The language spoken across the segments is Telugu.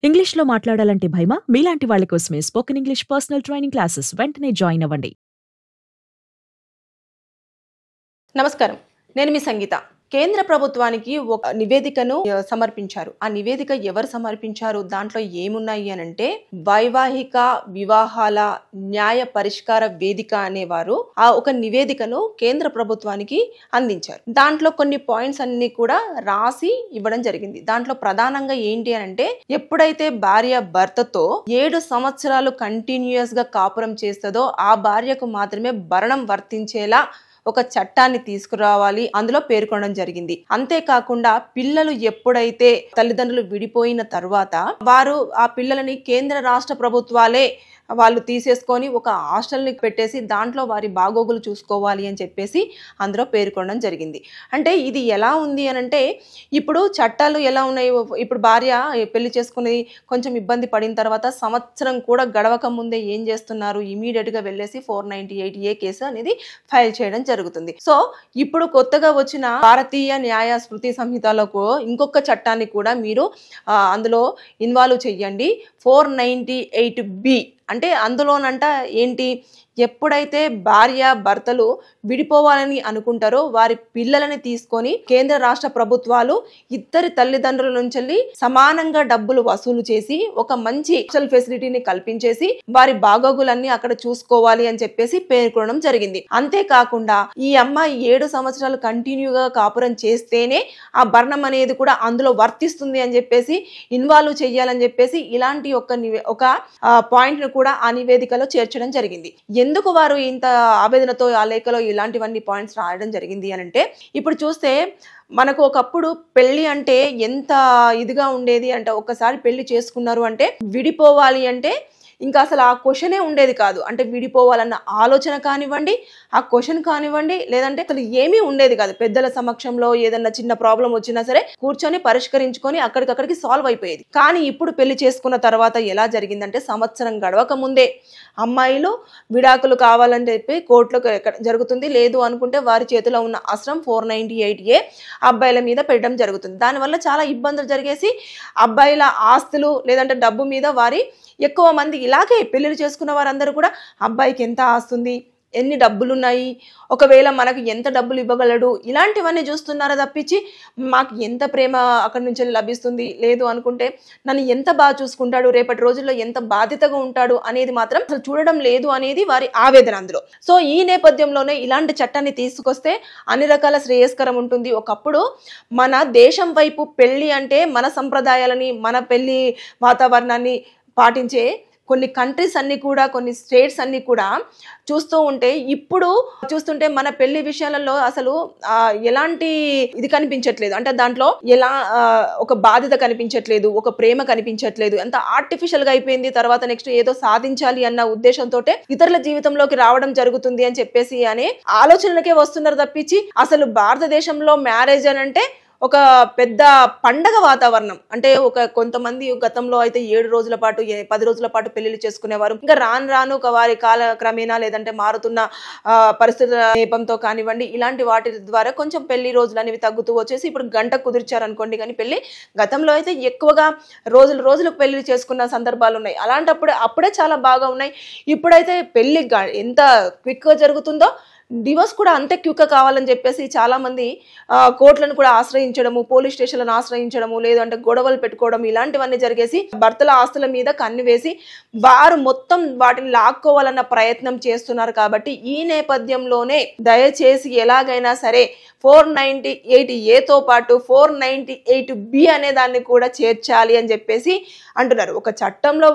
ఇంగ్లీష్‌లో మాట్లాడాలంటే భయమా? మీలాంటి వాళ్ళ కోసమే spoken English personal training classes వెంటనే జాయిన్ అవ్వండి. నమస్కారం. నేను మీ సంగీత. కేంద్ర ప్రభుత్వానికి ఒక నివేదికను సమర్పించారు. ఆ నివేదిక ఎవరు సమర్పించారు? దాంట్లో ఏమున్నాయి అనంటే వైవాహిక వివాహాల న్యాయ పరిష్కార వేదిక అనేవారు ఆ ఒక నివేదికను కేంద్ర ప్రభుత్వానికి అందించారు. దాంట్లో కొన్ని పాయింట్స్ అన్ని కూడా రాసి ఇవ్వడం జరిగింది. దాంట్లో ప్రధానంగా ఏంటి అనంటే ఎప్పుడైతే భార్య భర్తతో 7 సంవత్సరాలు కంటిన్యూయస్ గా కాపురం చేస్తుందో ఆ భార్యకు మాత్రమే భరణం వర్తించేలా ఒక చట్టాన్ని తీసుకురావాలి అందులో పేర్కొనడం జరిగింది. అంతేకాకుండా పిల్లలు ఎప్పుడైతే తల్లిదండ్రులు విడిపోయిన తర్వాత వారు ఆ పిల్లలని కేంద్ర రాష్ట్ర ప్రభుత్వాలే వాళ్ళు తీసేసుకొని ఒక హాస్టల్ని పెట్టేసి దాంట్లో వారి బాగోగులు చూసుకోవాలి అని చెప్పేసి అందులో పేర్కొనడం జరిగింది. అంటే ఇది ఎలా ఉంది అనంటే ఇప్పుడు చట్టాలు ఎలా ఉన్నాయి, ఇప్పుడు భార్య పెళ్లి చేసుకుని కొంచెం ఇబ్బంది పడిన తర్వాత సంవత్సరం కూడా గడవక ముందే ఏం చేస్తున్నారు, ఇమీడియట్గా వెళ్ళేసి 498A కేసు అనేది ఫైల్ చేయడం జరుగుతుంది. సో ఇప్పుడు కొత్తగా వచ్చిన భారతీయ న్యాయ స్మృతి సంహితలకు ఇంకొక చట్టాన్ని కూడా మీరు అందులో ఇన్వాల్వ్ చెయ్యండి. 498B అంటే అందులోనంట ఏంటి, ఎప్పుడైతే భార్య భర్తలు విడిపోవాలని అనుకుంటారో వారి పిల్లలని తీసుకొని కేంద్ర రాష్ట్ర ప్రభుత్వాలు ఇద్దరి తల్లిదండ్రుల నుంచి సమానంగా డబ్బులు వసూలు చేసి ఒక మంచి హాస్టల్ ఫెసిలిటీని కల్పించేసి వారి బాగోగులన్నీ అక్కడ చూసుకోవాలి అని చెప్పేసి పేర్కొనడం జరిగింది. అంతేకాకుండా ఈ అమ్మాయి 7 సంవత్సరాలు కంటిన్యూగా కాపురం చేస్తేనే ఆ భరణం అనేది కూడా అందులో వర్తిస్తుంది అని చెప్పేసి ఇన్వాల్వ్ చెయ్యాలని చెప్పేసి ఇలాంటి ఒక పాయింట్ ను కూడా ఆ నివేదికలో చేర్చడం జరిగింది. ఎందుకు వారు ఇంత ఆవేదనతో ఆ లేఖలో ఇలాంటివన్నీ పాయింట్స్ రాయడం జరిగింది అనంటే ఇప్పుడు చూస్తే మనకు ఒకప్పుడు పెళ్లి అంటే ఎంత ఇదిగా ఉండేది అంటే ఒక్కసారి పెళ్లి చేసుకున్నారు అంటే విడిపోవాలి అంటే ఇంకా అసలు ఆ క్వశ్చనే ఉండేది కాదు. అంటే విడిపోవాలన్న ఆలోచన కానివ్వండి, ఆ క్వశ్చన్ కానివ్వండి, లేదంటే అసలు ఏమీ ఉండేది కాదు. పెద్దల సమక్షంలో ఏదన్నా చిన్న ప్రాబ్లం వచ్చినా సరే కూర్చొని పరిష్కరించుకొని అక్కడికక్కడికి సాల్వ్ అయిపోయేది. కానీ ఇప్పుడు పెళ్లి చేసుకున్న తర్వాత ఎలా జరిగిందంటే సంవత్సరం గడవక ముందే అమ్మాయిలు విడాకులు కావాలని చెప్పి కోర్టులో జరుగుతుంది. లేదు అనుకుంటే వారి చేతిలో ఉన్న అస్త్రం 498A అబ్బాయిల మీద పెట్టడం జరుగుతుంది. దానివల్ల చాలా ఇబ్బందులు జరిగేసి అబ్బాయిల ఆస్తులు లేదంటే డబ్బు మీద వారి ఎక్కువ మంది ఇలాగే పెళ్లిళ్ళు చేసుకున్న వారందరూ కూడా అబ్బాయికి ఎంత ఆస్తుంది, ఎన్ని డబ్బులున్నాయి, ఒకవేళ మనకు ఎంత డబ్బులు ఇవ్వగలడు, ఇలాంటివన్నీ చూస్తున్నారా తప్పించి మాకు ఎంత ప్రేమ అక్కడి నుంచి లభిస్తుంది, లేదు అనుకుంటే నన్ను ఎంత బాగా చూసుకుంటాడు, రేపటి రోజుల్లో ఎంత బాధ్యతగా ఉంటాడు అనేది మాత్రం అసలు చూడడం లేదు అనేది వారి ఆవేదన అందులో. సో ఈ నేపథ్యంలోనే ఇలాంటి చట్టాన్ని తీసుకొస్తే అన్ని రకాల శ్రేయస్కరం ఉంటుంది. ఒకప్పుడు మన దేశం వైపు పెళ్లి అంటే మన సంప్రదాయాలని మన పెళ్లి వాతావరణాన్ని పాటించే కొన్ని కంట్రీస్ అన్ని కూడా కొన్ని స్టేట్స్ అన్ని కూడా చూస్తూ ఉంటే ఇప్పుడు చూస్తుంటే మన పెళ్లి విషయాలలో అసలు ఎలాంటి ఇది కనిపించట్లేదు. అంటే దాంట్లో ఎలా ఒక బాధ్యత కనిపించట్లేదు, ఒక ప్రేమ కనిపించట్లేదు, ఎంత ఆర్టిఫిషియల్ గా అయిపోయింది. తర్వాత నెక్స్ట్ ఏదో సాధించాలి అన్న ఉద్దేశంతో ఇతరుల జీవితంలోకి రావడం జరుగుతుంది అని చెప్పేసి అనే ఆలోచనలకే వస్తున్నారు తప్పించి అసలు భారతదేశంలో మ్యారేజ్ అని అంటే ఒక పెద్ద పండగ వాతావరణం. అంటే కొంతమంది గతంలో అయితే 7 రోజుల పాటు 10 రోజుల పాటు పెళ్లిళ్ళు చేసుకునేవారు. ఇంకా రాను ఒక వారి కాల క్రమేణా లేదంటే మారుతున్న పరిస్థితుల నేపంతో కానివ్వండి ఇలాంటి వాటి ద్వారా కొంచెం పెళ్లి రోజులు అనేవి తగ్గుతూ వచ్చేసి ఇప్పుడు గంట కుదిర్చారు అనుకోండి. కానీ పెళ్లి గతంలో అయితే ఎక్కువగా రోజులకు పెళ్లి చేసుకున్న సందర్భాలు ఉన్నాయి. అప్పుడే చాలా బాగా ఉన్నాయి. ఇప్పుడైతే పెళ్లి ఎంత క్విక్ గా జరుగుతుందో డివోర్స్ కూడా అంతే క్విక్గా కావాలని చెప్పేసి చాలా మంది కోర్టులను కూడా ఆశ్రయించడము, పోలీస్ స్టేషన్లను ఆశ్రయించడము, లేదంటే గొడవలు పెట్టుకోవడం ఇలాంటివన్నీ జరిగేసి భర్తల ఆస్తుల మీద కన్ను వేసి వారు మొత్తం వాటిని లాక్కోవాలన్న ప్రయత్నం చేస్తున్నారు. కాబట్టి ఈ నేపథ్యంలోనే దయచేసి ఎలాగైనా సరే 498A పాటు 498B అనే దాన్ని కూడా చేర్చాలి అని చెప్పేసి అంటున్నారు. ఒక చట్టంలో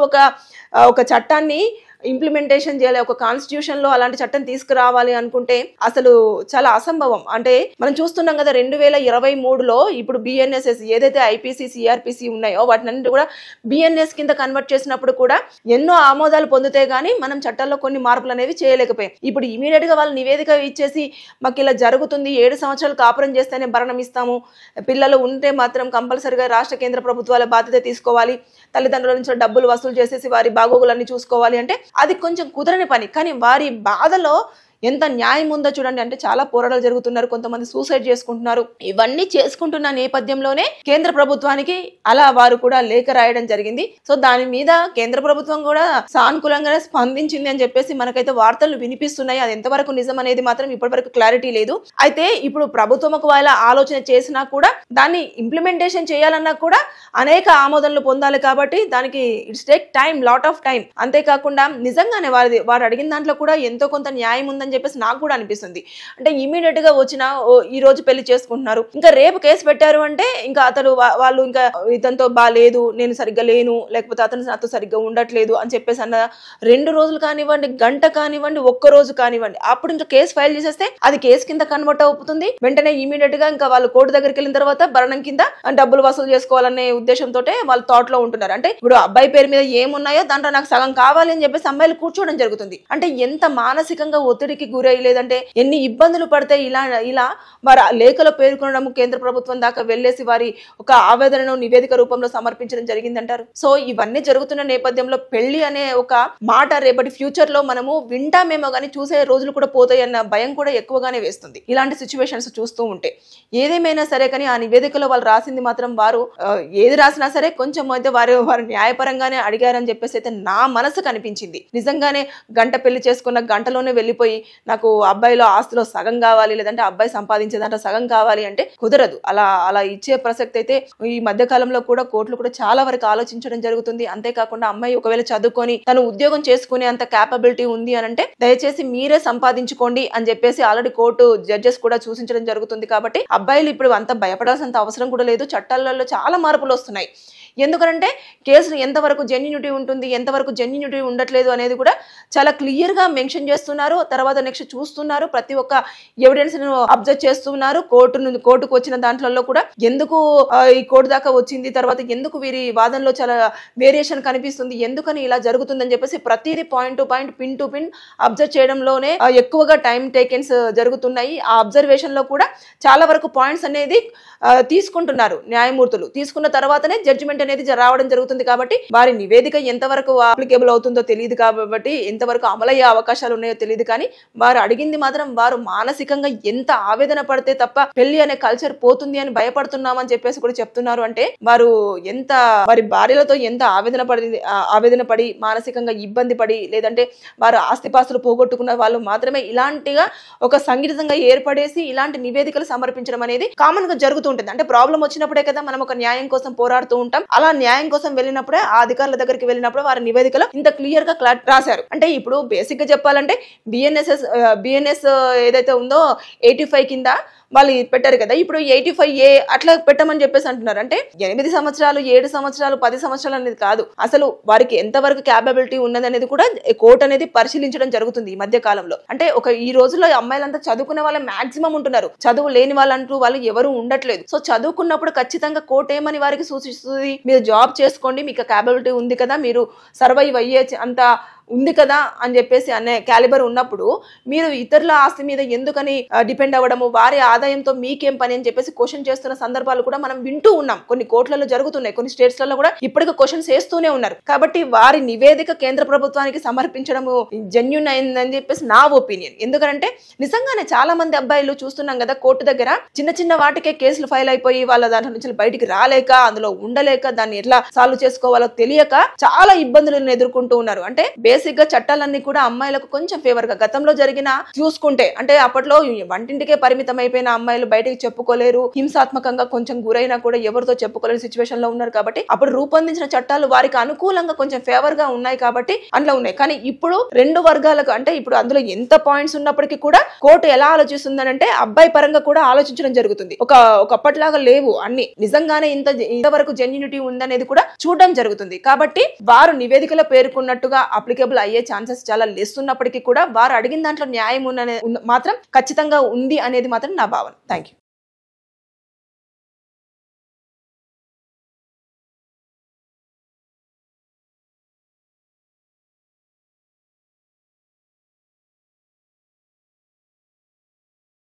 ఒక చట్టాన్ని ఇంప్లిమెంటేషన్ చేయాలి, ఒక కాన్స్టిట్యూషన్ లో అలాంటి చట్టం తీసుకురావాలి అనుకుంటే అసలు చాలా అసంభవం. అంటే మనం చూస్తున్నాం కదా 2023లో ఇప్పుడు BNSS ఏదైతే IPC CRPC ఉన్నాయో వాటిని కూడా BNS కింద కన్వర్ట్ చేసినప్పుడు కూడా ఎన్నో ఆమోదాలు పొందితే గానీ మనం చట్టాల్లో కొన్ని మార్పులు అనేవి చేయలేకపోయాం. ఇప్పుడు ఇమీడియట్ గా వాళ్ళు నివేదిక ఇచ్చేసి మాకు ఇలా జరుగుతుంది, 7 సంవత్సరాలు కాపురం చేస్తేనే భరణం ఇస్తాము, పిల్లలు ఉంటే మాత్రం కంపల్సరిగా రాష్ట్ర కేంద్ర ప్రభుత్వాల బాధ్యత తీసుకోవాలి, తల్లిదండ్రుల నుంచి డబ్బులు వసూలు చేసేసి వారి బాగోగులన్నీ చూసుకోవాలి అంటే అది కొంచెం కుదరని పని. కానీ వారి బాధలో ఎంత న్యాయం ఉందో చూడండి. అంటే చాలా పోరాటాలు జరుగుతున్నారు, కొంతమంది సూసైడ్ చేసుకుంటున్నారు. ఇవన్నీ చేసుకుంటున్న నేపథ్యంలోనే కేంద్ర ప్రభుత్వానికి అలా వారు కూడా లేఖ రాయడం జరిగింది. సో దాని మీద కేంద్ర ప్రభుత్వం కూడా సానుకూలంగానే స్పందించింది అని చెప్పేసి మనకైతే వార్తలు వినిపిస్తున్నాయి. అది ఎంతవరకు నిజం అనేది మాత్రం ఇప్పటి వరకు క్లారిటీ లేదు. అయితే ఇప్పుడు ప్రభుత్వం ఒకవేళ ఆలోచన చేసినా కూడా దాన్ని ఇంప్లిమెంటేషన్ చేయాలన్నా కూడా అనేక ఆమోదనలు పొందాలి. కాబట్టి దానికి it's take time, lot of time. అంతేకాకుండా నిజంగానే వారు అడిగిన దాంట్లో కూడా ఎంతో కొంత న్యాయం ఉందని చెప్పేసి నాకు కూడా అనిపిస్తుంది. అంటే ఇమీడియట్ గా వచ్చిన ఈ రోజు పెళ్లి చేసుకుంటున్నారు, ఇంకా రేపు కేసు పెట్టారు అంటే ఇంకా వాళ్ళు ఇంకా ఇతనితో బాలేదు, నేను సరిగ్గా లేను, లేకపోతే అతను నాతో సరిగ్గా ఉండట్లేదు అని చెప్పేసి అన్న 2 రోజులు కానివ్వండి, గంట కానివ్వండి, ఒక్క రోజు కానివ్వండి, అప్పుడు ఇంకా కేసు ఫైల్ చేసేస్తే అది కేసు కింద కన్వర్ట్ అవుతుంది. వెంటనే ఇమీడియట్ గా ఇంకా వాళ్ళు కోర్టు దగ్గరికి వెళ్ళిన తర్వాత భరణం కింద డబ్బులు వసూలు చేసుకోవాలనే ఉద్దేశంతో వాళ్ళ థాట్ లో ఉంటున్నారు. అంటే ఇప్పుడు అబ్బాయి పేరు మీద ఏమున్నాయో దాంట్లో నాకు సగం కావాలి అని చెప్పేసి అమ్మాయిలు కూర్చోవడం జరుగుతుంది. అంటే ఎంత మానసికంగా ఒత్తిడికి గురై, లేదంటే ఎన్ని ఇబ్బందులు పడితే ఇలా వారి లేఖలో పేర్కొనడం కేంద్ర ప్రభుత్వం దాకా వెళ్లేసి వారి ఒక ఆవేదనను నివేదిక రూపంలో సమర్పించడం జరిగిందంటారు. సో ఇవన్నీ జరుగుతున్న నేపథ్యంలో పెళ్లి అనే ఒక మాట రేపటి ఫ్యూచర్ లో మనము వింటామేమో గానీ చూసే రోజులు కూడా పోతాయి అన్న భయం కూడా ఎక్కువగానే వేస్తుంది ఇలాంటి సిచ్యువేషన్స్ చూస్తూ ఉంటే. ఏదేమైనా సరే కానీ ఆ నివేదికలో వాళ్ళు రాసింది మాత్రం వారు ఏది రాసినా సరే కొంచెం అయితే వారు న్యాయపరంగానే అడిగారని చెప్పేసి అయితే నా మనసుకు అనిపించింది. నిజంగానే గంట పెళ్లి చేసుకున్న గంటలోనే వెళ్ళిపోయి నాకు అబ్బాయిలో ఆస్తిలో సగం కావాలి, లేదంటే అబ్బాయి సంపాదించే దాంట్లో సగం కావాలి అంటే కుదరదు. అలా ఇచ్చే ప్రసక్తి అయితే ఈ మధ్య కాలంలో కూడా కోర్టులు కూడా చాలా వరకు ఆలోచించడం జరుగుతుంది. అంతేకాకుండా అమ్మాయి ఒకవేళ చదువుకొని తను ఉద్యోగం చేసుకునే అంత క్యాపబిలిటీ ఉంది అని అంటే దయచేసి మీరే సంపాదించుకోండి అని చెప్పేసి ఆల్రెడీ కోర్టు జడ్జెస్ కూడా సూచించడం జరుగుతుంది. కాబట్టి అబ్బాయిలు ఇప్పుడు అంత భయపడాల్సినంత అవసరం కూడా లేదు. చట్టాలలో చాలా మార్పులు వస్తున్నాయి. ఎందుకంటే కేసులు ఎంతవరకు జెన్యూనిటీ ఉంటుంది, ఎంతవరకు జెన్యూనిటీ ఉండట్లేదు అనేది కూడా చాలా క్లియర్ గా మెన్షన్ చేస్తున్నారు. తర్వాత నెక్స్ట్ చూస్తున్నారు, ప్రతి ఒక్క ఎవిడెన్స్ ను అబ్జర్వ్ చేస్తున్నారు. కోర్టుకు వచ్చిన దాంట్లో కూడా ఎందుకు ఈ కోర్టు దాకా వచ్చింది, తర్వాత ఎందుకు వీరి వాదనలో చాలా వేరియేషన్ కనిపిస్తుంది, ఎందుకని ఇలా జరుగుతుందని చెప్పేసి ప్రతిదీ point to point, pin to pin observe చేయడంలోనే ఎక్కువగా టైం టేకెన్స్ జరుగుతున్నాయి. ఆ అబ్జర్వేషన్ లో కూడా చాలా వరకు పాయింట్స్ అనేది తీసుకుంటున్నారు న్యాయమూర్తులు. తీసుకున్న తర్వాతనే జడ్జిమెంట్ అనేది రావడం జరుగుతుంది. కాబట్టి వారి నివేదిక ఎంతవరకు అప్లికేబుల్ అవుతుందో తెలియదు, కాబట్టి ఎంతవరకు అమలయ్యే అవకాశాలు ఉన్నాయో తెలియదు. కానీ వారు అడిగింది మాత్రం వారు మానసికంగా ఎంత ఆవేదన పడితే తప్ప పెళ్లి అనే కల్చర్ పోతుంది అని భయపడుతున్నామని చెప్పేసి కూడా చెప్తున్నారు. అంటే వారు ఎంత వారి భార్యలతో ఎంత ఆవేదన పడి మానసికంగా ఇబ్బంది పడి, లేదంటే వారు ఆస్తిపాస్తులు పోగొట్టుకున్న వాళ్ళు మాత్రమే ఇలాంటిగా ఒక సంఘటితంగా ఏర్పడేసి ఇలాంటి నివేదికలు సమర్పించడం అనేది కామన్ గా జరుగుతుంది. అంటే ప్రాబ్లం వచ్చినప్పుడే కదా మనం ఒక న్యాయం కోసం పోరాడుతూ ఉంటాం. అలా న్యాయం కోసం వెళ్ళినప్పుడే ఆ అధికారుల దగ్గరికి వెళ్ళినప్పుడు వారి నివేదికలో ఇంత క్లియర్ గా రాశారు. అంటే ఇప్పుడు బేసిక్ గా చెప్పాలంటే బిఎన్ఎస్ ఏదైతే ఉందో 85 కింద వాళ్ళు పెట్టారు కదా, ఇప్పుడు 85A అట్లా పెట్టమని చెప్పేసి అంటున్నారు. అంటే 8 సంవత్సరాలు 7 సంవత్సరాలు 10 సంవత్సరాలు అనేది కాదు, అసలు వారికి ఎంతవరకు క్యాపబిలిటీ ఉన్నది అనేది కూడా కోర్టు అనేది పరిశీలించడం జరుగుతుంది ఈ మధ్య కాలంలో. అంటే ఈ రోజుల్లో అమ్మాయిలంతా చదువుకునే వాళ్ళ మాక్సిమం ఉంటున్నారు, చదువు లేని వాళ్ళంటూ వాళ్ళు ఎవరు ఉండట్లేదు. సో చదువుకున్నప్పుడు ఖచ్చితంగా కోర్టు ఏమని వారికి సూచిస్తుంది, మీరు జాబ్ చేసుకోండి, మీకు క్యాపబిలిటీ ఉంది కదా, మీరు సర్వైవ్ అయ్యే అంత ఉంది కదా అని చెప్పేసి అనే క్యాలిబర్ ఉన్నప్పుడు మీరు ఇతరుల ఆస్తి మీద ఎందుకని డిపెండ్ అవ్వడము, వారి ఆదాయంతో మీకేం పని అని చెప్పేసి క్వశ్చన్ చేస్తున్న సందర్భాలు కూడా మనం వింటూ ఉన్నాం. కొన్ని కోర్టులలో జరుగుతున్నాయి, కొన్ని స్టేట్స్లలో కూడా ఇప్పటికీ క్వశ్చన్స్ వేస్తూనే ఉన్నారు. కాబట్టి వారి నివేదిక కేంద్ర ప్రభుత్వానికి సమర్పించడము జెన్యూన్ అయిందని చెప్పేసి నా ఒపీనియన్. ఎందుకంటే నిజంగానే చాలా మంది అబ్బాయిలు చూస్తున్నాం కదా, కోర్టు దగ్గర చిన్న చిన్న వాటికే కేసులు ఫైల్ అయిపోయి వాళ్ళ దాంట్లో నుంచి బయటికి రాలేక, అందులో ఉండలేక, దాన్ని ఎట్లా సాల్వ్ చేసుకోవాలో తెలియక చాలా ఇబ్బందులను ఎదుర్కొంటూ ఉన్నారు. అంటే బేసిక్ గా చట్టాలన్నీ కూడా అమ్మాయిలకు కొంచెం ఫేవర్ గా గతంలో జరిగిన చూసుకుంటే, అంటే అప్పట్లో వంటింటికే పరిమితం అయిపోయిన అమ్మాయిలు బయటకు చెప్పుకోలేరు, హింసాత్మకంగా కొంచెం గురైనా కూడా ఎవరితో చెప్పుకోలేని సిచ్యువేషన్ లో ఉన్నారు. కాబట్టి అప్పుడు రూపొందించిన చట్టాలు వారికి అనుకూలంగా కొంచెం ఫేవర్ గా ఉన్నాయి కాబట్టి అందులో ఉన్నాయి. కానీ ఇప్పుడు 2 వర్గాలకు, అంటే ఇప్పుడు అందులో ఎంత పాయింట్స్ ఉన్నప్పటికీ కూడా కోర్టు ఎలా ఆలోచిస్తుందని అంటే అబ్బాయి పరంగా కూడా ఆలోచించడం జరుగుతుంది. ఒకప్పటిలాగా లేవు అన్ని, నిజంగానే ఇంతవరకు జెన్యూనిటీ ఉందనేది కూడా చూడడం జరుగుతుంది. కాబట్టి వారు నివేదికలో పేర్కొన్నట్టుగా అప్లికేబుల్ అయ్యే ఛాన్సెస్ చాలా లెస్ ఉన్నప్పటికీ కూడా వారు అడిగిన దాంట్లో న్యాయం మాత్రం ఖచ్చితంగా ఉంది అనేది మాత్రం నా భావన. Thank you.